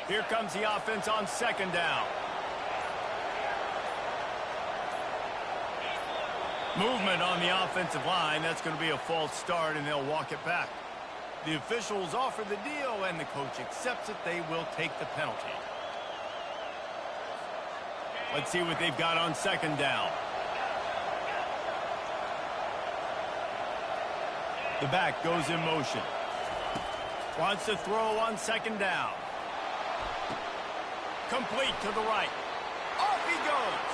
Here comes the offense on second down. Movement on the offensive line. That's going to be a false start, and they'll walk it back. The officials offer the deal, and the coach accepts it. They will take the penalty. Let's see what they've got on second down. The back goes in motion. Wants to throw on second down. Complete to the right. Off he goes.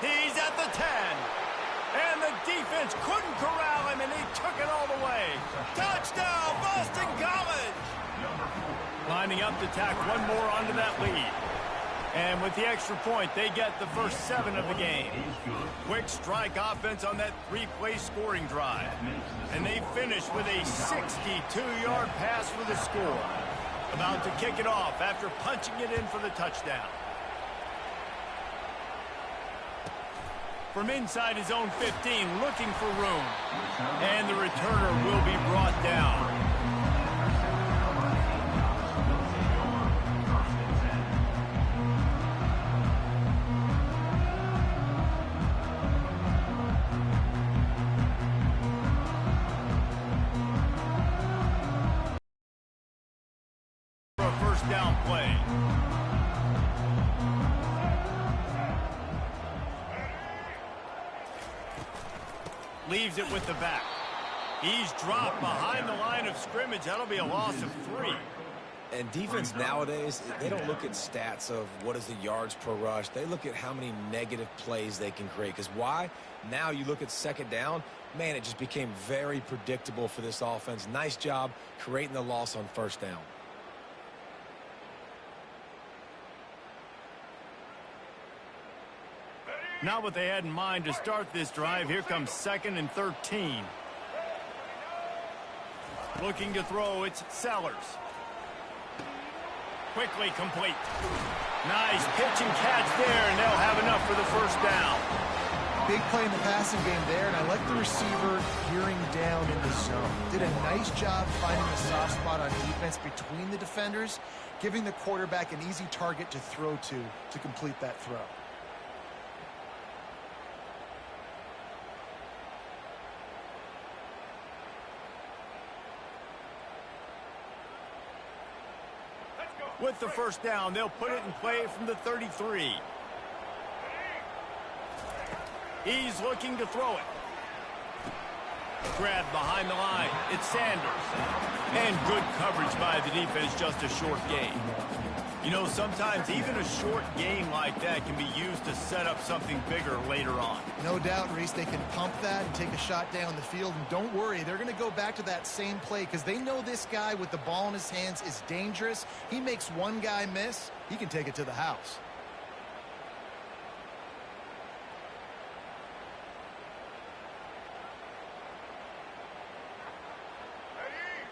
He's at the 10. And the defense couldn't corral him, and he took it all the way. Touchdown, Boston College! Lining up to tack one more onto that lead. And with the extra point, they get the first 7 of the game. Quick strike offense on that 3-play scoring drive. And they finish with a 62-yard pass for the score. About to kick it off after punching it in for the touchdown. From inside his own 15, looking for room. And the returner will be brought down. For a first down play. Leaves it with the back. He's dropped behind the line of scrimmage. That'll be a loss of 3. And defense nowadays, they don't look at stats of what is the yards per rush. They look at how many negative plays they can create. Because why? Now you look at second down, man, it just became very predictable for this offense. Nice job creating the loss on first down. Not what they had in mind to start this drive. Here comes 2nd and 13. Looking to throw, it's Sellers. Quickly complete. Nice pitch and catch there, and they'll have enough for the first down. Big play in the passing game there, and I like the receiver gearing down in the zone. Did a nice job finding the soft spot on defense between the defenders, giving the quarterback an easy target to throw to complete that throw. With the first down, they'll put it in play from the 33. He's looking to throw it. Grabbed behind the line. It's Sanders. And good coverage by the defense, just a short gain. You know, sometimes even a short game like that can be used to set up something bigger later on. No doubt, Reese, they can pump that and take a shot down the field. And don't worry, they're going to go back to that same play because they know this guy with the ball in his hands is dangerous. He makes one guy miss, he can take it to the house.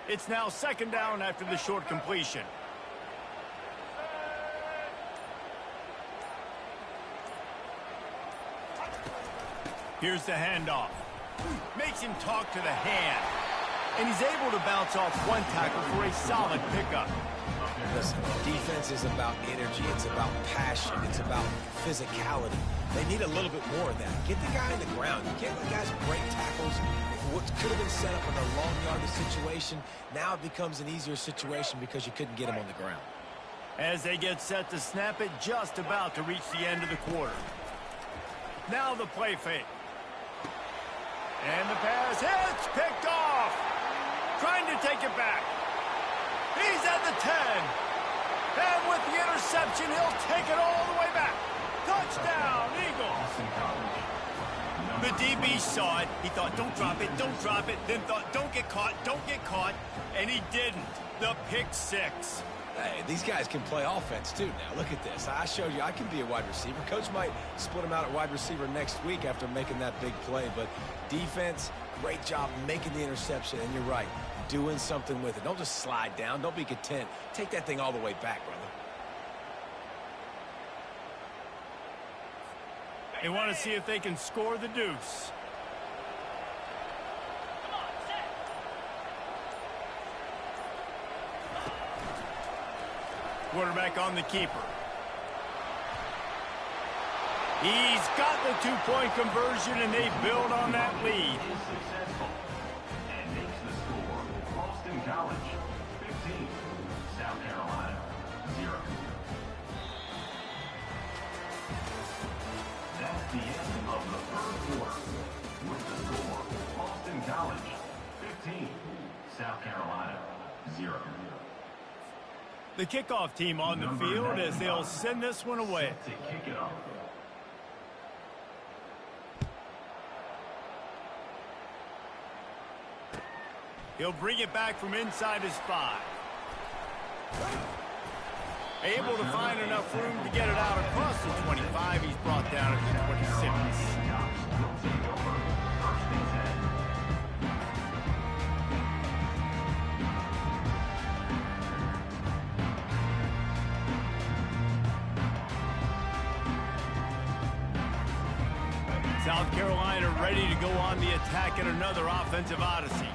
It's now second down after the short completion. Here's the handoff. Makes him talk to the hand. And he's able to bounce off one tackle for a solid pickup. Listen, defense is about energy. It's about passion. It's about physicality. They need a little bit more of that. Get the guy in the ground. You can't let guys break tackles. What could have been set up in a long yardage situation, now it becomes an easier situation because you couldn't get him on the ground. As they get set to snap it, just about to reach the end of the quarter. Now the play fake. And the pass hits, picked off. Trying to take it back. He's at the 10. And with the interception, he'll take it all the way back. Touchdown, Eagles. The DB saw it. He thought, don't drop it, don't drop it. Then thought, don't get caught, don't get caught. And he didn't. The pick 6. Hey, these guys can play offense, too. Now, look at this. I showed you I can be a wide receiver. Coach might split him out at wide receiver next week after making that big play. But defense, great job making the interception. And you're right, doing something with it. Don't just slide down. Don't be content. Take that thing all the way back, brother. They want to see if they can score the deuce. Quarterback on the keeper. He's got the two-point conversion, and they build on that lead. Is successful and makes the score Boston College 15, South Carolina 0. That's the end of the first quarter. With the score Boston College 15, South Carolina 0. The kickoff team on the field as they'll send this one away. To kick it off. He'll bring it back from inside his 5. Able to find enough room to get it out across the 25. He's brought down at the 26. South Carolina ready to go on the attack in another offensive odyssey.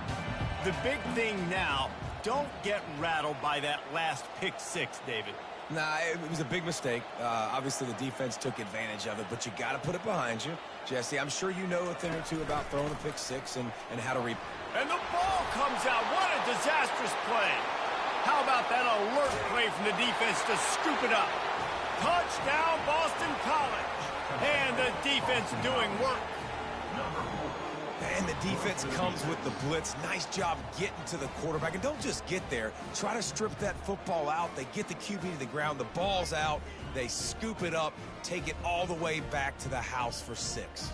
The big thing now, don't get rattled by that last pick 6, David. Nah, it was a big mistake. Obviously, the defense took advantage of it, but you got to put it behind you. Jesse, I'm sure you know a thing or two about throwing a pick 6 and how to reap. And the ball comes out. What a disastrous play. How about that alert play from the defense to scoop it up? Touchdown, Boston College. And the defense doing work. And the defense comes with the blitz. Nice job getting to the quarterback. And don't just get there. Try to strip that football out. They get the QB to the ground. The ball's out. They scoop it up, take it all the way back to the house for 6.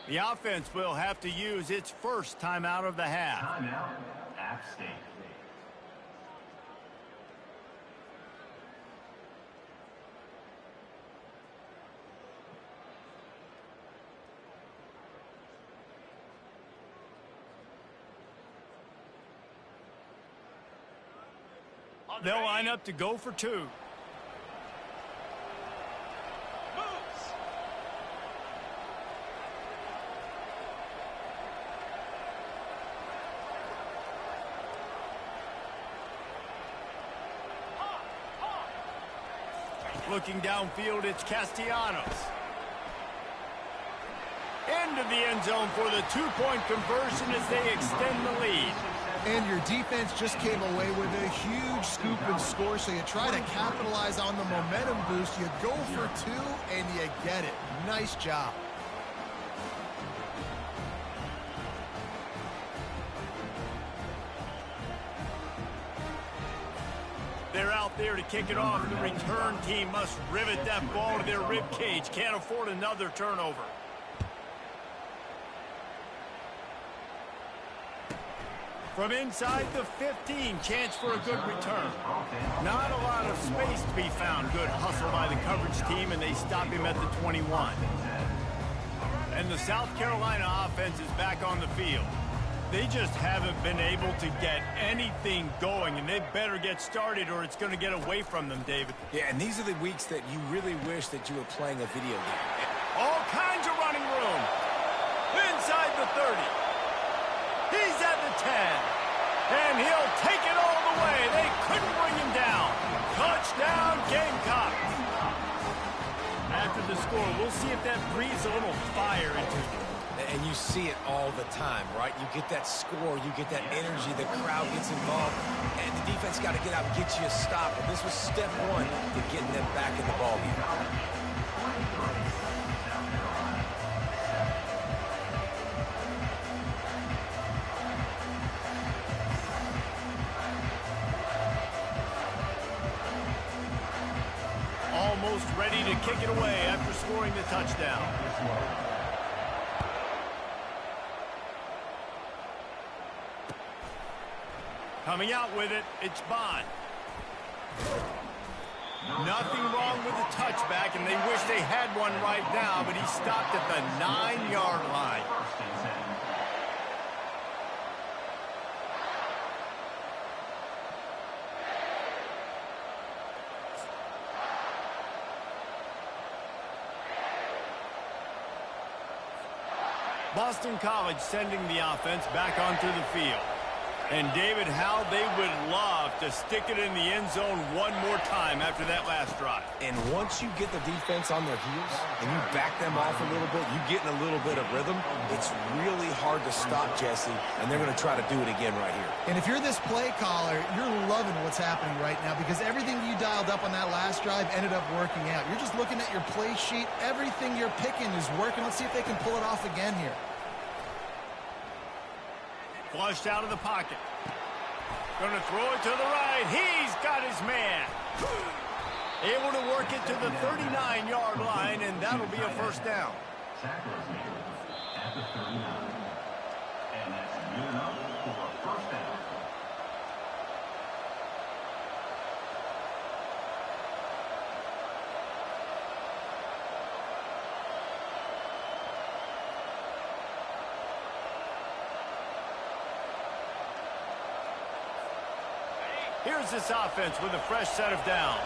The offense will have to use its first timeout of the half. Timeout, App State. They'll line up to go for 2. Looking downfield, it's Castellanos. Into the end zone for the two-point conversion as they extend the lead. And your defense just came away with a huge scoop and score, so you try to capitalize on the momentum boost. You go for 2, and you get it. Nice job. They're out there to kick it off. The return team must rivet that ball to their rib cage. Can't afford another turnover. From inside the 15, chance for a good return. Not a lot of space to be found. Good hustle by the coverage team, and they stop him at the 21. And the South Carolina offense is back on the field. They just haven't been able to get anything going, and they better get started or it's going to get away from them, David. Yeah, and these are the weeks that you really wish that you were playing a video game. All kinds of running room. Inside the 30. He's at the 10. And he'll take it all the way. They couldn't bring him down. Touchdown, Gamecocks. After the score, we'll see if that breathes a little fire into you. And you see it all the time, right? You get that score, you get that energy, the crowd gets involved, and the defense got to get out and get you a stop. And this was step 1 to getting them back in the ballgame. Almost ready to kick it away after scoring the touchdown. Coming out with it, it's Bond. Nothing wrong with the touchback, and they wish they had one right now, but he stopped at the 9-yard line. Boston College sending the offense back onto the field. And, David, how they would love to stick it in the end zone one more time after that last drive. And once you get the defense on their heels and you back them off a little bit, you get in a little bit of rhythm, it's really hard to stop, Jesse, and they're going to try to do it again right here. And if you're this play caller, you're loving what's happening right now because everything you dialed up on that last drive ended up working out. You're just looking at your play sheet. Everything you're picking is working. Let's see if they can pull it off again here. Flushed out of the pocket. Going to throw it to the right. He's got his man. Able to work it to the 39-yard line, and that'll be a first down. Tackle is made at the 39. And that's good enough for a first down. Here's this offense with a fresh set of downs.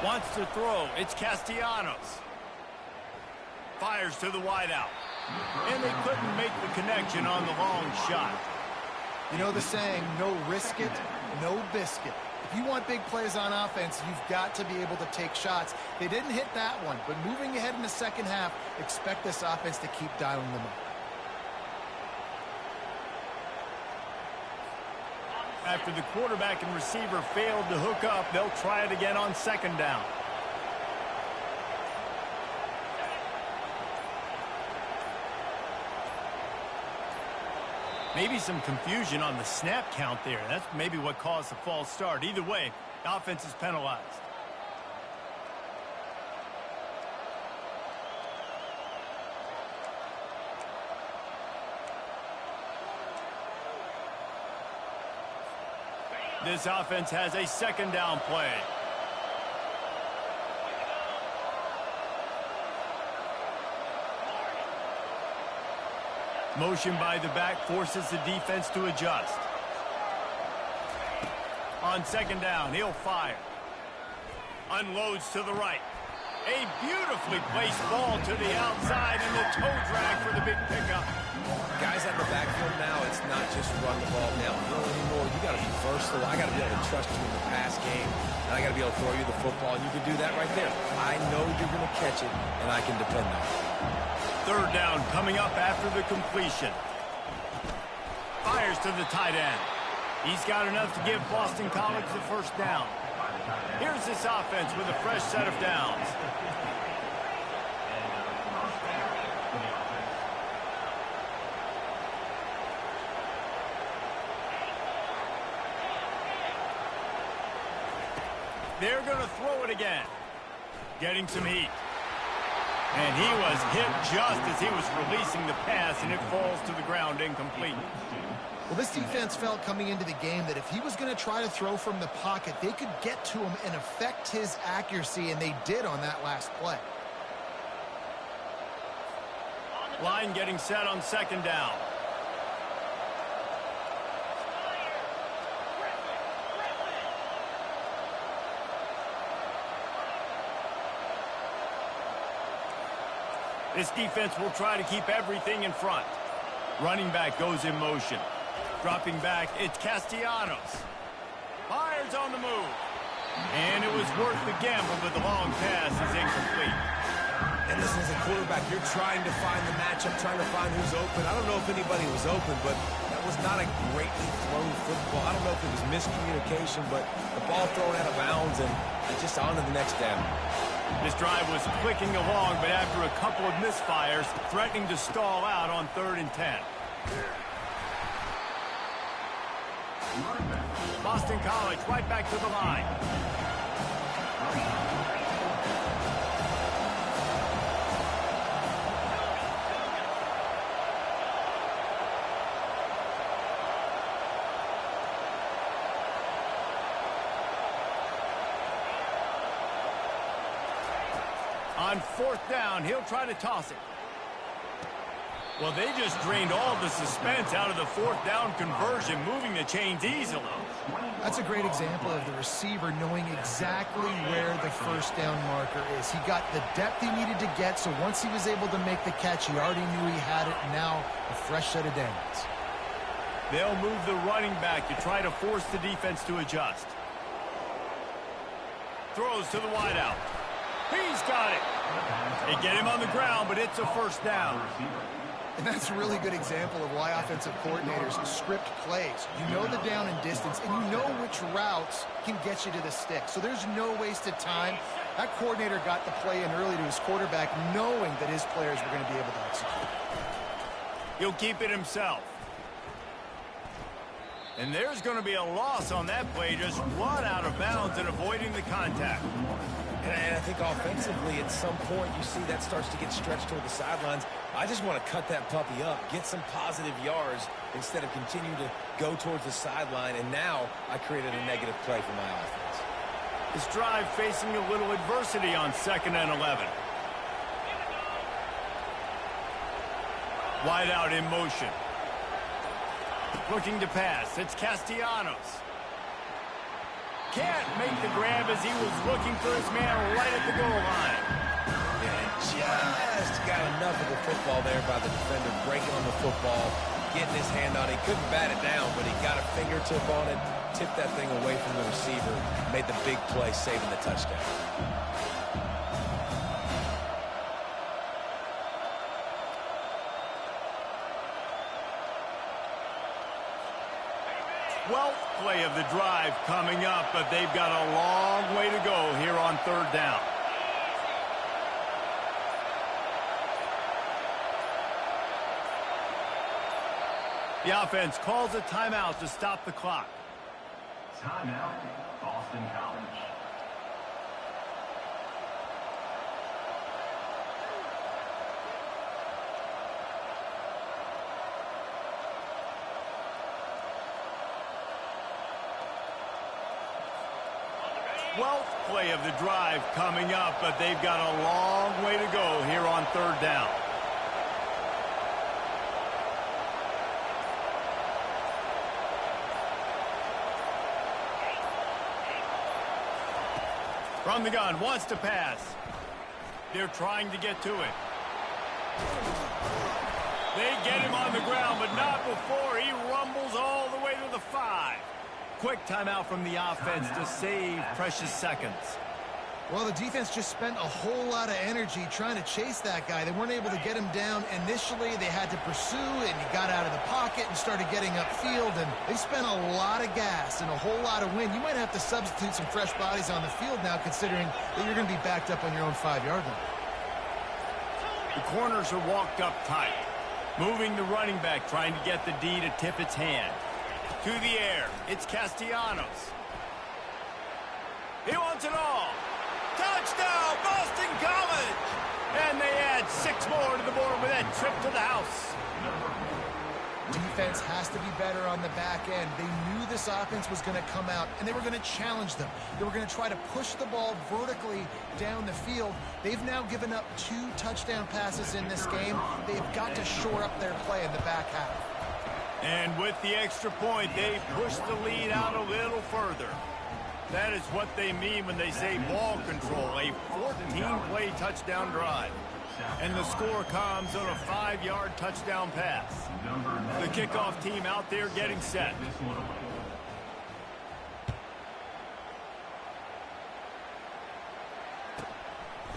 Wants to throw. It's Castellanos. Fires to the wideout. And they couldn't make the connection on the long shot. You know the saying, no risk it, no biscuit. If you want big plays on offense, you've got to be able to take shots. They didn't hit that one, but moving ahead in the second half, expect this offense to keep dialing them up. After the quarterback and receiver failed to hook up, they'll try it again on second down. Maybe some confusion on the snap count there. That's maybe what caused the false start. Either way, offense is penalized. This offense has a second down play. Motion by the back forces the defense to adjust. On second down, he'll fire. Unloads to the right. A beautifully placed ball to the outside and the toe drag for the big pickup. Guys out in the backfield now, it's not just run the ball downhill anymore. You got to be versatile. I got to be able to trust you in the pass game, and I got to be able to throw you the football, and you can do that right there. I know you're going to catch it, and I can depend on it. Third down coming up after the completion. Fires to the tight end. He's got enough to give Boston College the first down. Here's this offense with a fresh set of downs. They're going to throw it again. Getting some heat. And he was hit just as he was releasing the pass, and it falls to the ground incomplete. Well, this defense felt coming into the game that if he was going to try to throw from the pocket, they could get to him and affect his accuracy, and they did on that last play. Line getting set on second down. This defense will try to keep everything in front. Running back goes in motion. Dropping back, it's Castellanos. Fires on the move. And it was worth the gamble, but the long pass is incomplete. And listen, as a quarterback, you're trying to find the matchup, trying to find who's open. I don't know if anybody was open, but that was not a greatly thrown football. I don't know if it was miscommunication, but the ball thrown out of bounds and just on to the next down. This drive was clicking along, but after a couple of misfires, threatening to stall out on 3rd and 10. Boston College right back to the line. On 4th down, he'll try to toss it. Well, they just drained all the suspense out of the 4th down conversion, moving the chains easily. That's a great example of the receiver knowing exactly where the first down marker is. He got the depth he needed to get, so once he was able to make the catch, he already knew he had it. Now a fresh set of downs. They'll move the running back to try to force the defense to adjust. Throws to the wideout. He's got it. They get him on the ground, but it's a first down. And that's a really good example of why offensive coordinators script plays. You know the down and distance, and you know which routes can get you to the stick. So there's no wasted time. That coordinator got the play in early to his quarterback, knowing that his players were going to be able to execute. He'll keep it himself. And there's going to be a loss on that play, just run out of bounds and avoiding the contact. And I think offensively, at some point, you see that starts to get stretched toward the sidelines. I just want to cut that puppy up, get some positive yards instead of continuing to go towards the sideline. And now I created a negative play for my offense. This drive facing a little adversity on 2nd and 11. Wide out in motion. Looking to pass. It's Castellanos. Can't make the grab as he was looking for his man right at the goal line. Yeah, just got enough of the football there by the defender, breaking on the football, getting his hand on it. He couldn't bat it down, but he got a fingertip on it, tipped that thing away from the receiver, made the big play, saving the touchdown. Well, play of the drive coming up, but they've got a long way to go here on 3rd down. The offense calls a timeout to stop the clock. Timeout, Boston College. Well, play of the drive coming up, but they've got a long way to go here on 3rd down. From the gun, wants to pass. They're trying to get to it. They get him on the ground, but not before he rumbles all the way to the 5. Quick timeout from the offense to save precious seconds. Well, the defense just spent a whole lot of energy trying to chase that guy. They weren't able to get him down initially. They had to pursue, and he got out of the pocket and started getting upfield, and they spent a lot of gas and a whole lot of wind. You might have to substitute some fresh bodies on the field now, considering that you're going to be backed up on your own 5-yard line. The corners are walked up tight. Moving the running back, trying to get the D to tip its hand. To the air, it's Castellanos. He wants it all. Touchdown, Boston College! And they add 6 more to the board with that trip to the house. Defense has to be better on the back end. They knew this offense was going to come out, and they were going to challenge them. They were going to try to push the ball vertically down the field. They've now given up 2 touchdown passes in this game. They've got to shore up their play in the back half. And with the extra point, they push the lead out a little further. That is what they mean when they say ball control, a 14-play touchdown drive. And the score comes on a 5-yard touchdown pass. The kickoff team out there getting set.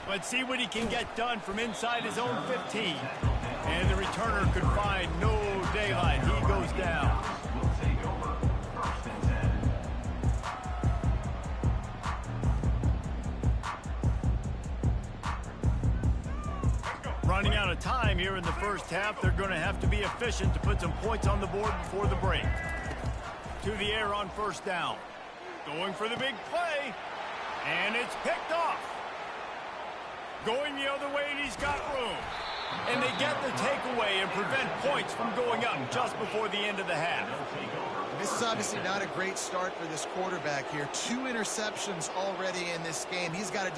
Let's see what he can get done from inside his own 15. And the returner could find no daylight. He goes down. Running out of time here in the first half. They're going to have to be efficient to put some points on the board before the break. To the air on 1st down. Going for the big play. And it's picked off. Going the other way, and he's got room. And they get the takeaway and prevent points from going up just before the end of the half. This is obviously not a great start for this quarterback here. 2 interceptions already in this game. He's got to